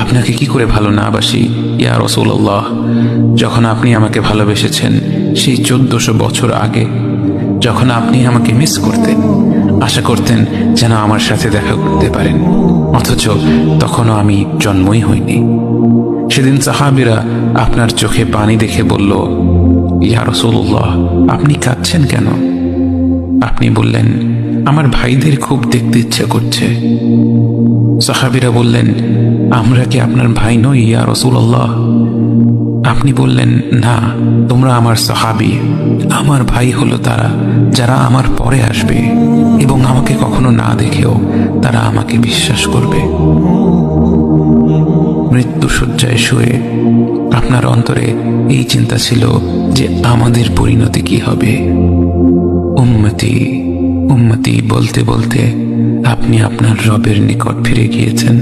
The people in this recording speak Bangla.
আপনাকে কি করে ভালো না বাসি ইয়া রাসূলুল্লাহ। যখন আপনি আমাকে ভালোবেসেছেন সেই 1400 বছর আগে, যখন আপনি আমাকে মিস করতেন, আশা করতেন যেন আমার সাথে দেখা করতে পারেন, অথচ তখনও আমি জন্মই হইনি। সেদিন সাহাবীরা আপনার চোখে পানি দেখে বলল, ইয়া রাসূলুল্লাহ, আপনি কাঁদছেন কেন? আপনি বললেন, আমার ভাইদের খুব দেখতে ইচ্ছে করছে। সাহাবীরা বললেন, আমরা কি আপনার ভাই নই ইয়া রাসূলুল্লাহ? আপনি বললেন, না, তোমরা আমার সাহাবী। আমার ভাই হলো তারা যারা আমার পরে আসবে এবং আমাকে কখনো না দেখেও তারা আমাকে বিশ্বাস করবে। মৃত্যু শয্যায় শুয়ে আপনার অন্তরে এই চিন্তা ছিল যে আমাদের পরিণতি কি হবে। উম্মতি উম্মতি বলতে বলতে আপনি আপনার রবের নিকট ফিরে গিয়েছেন।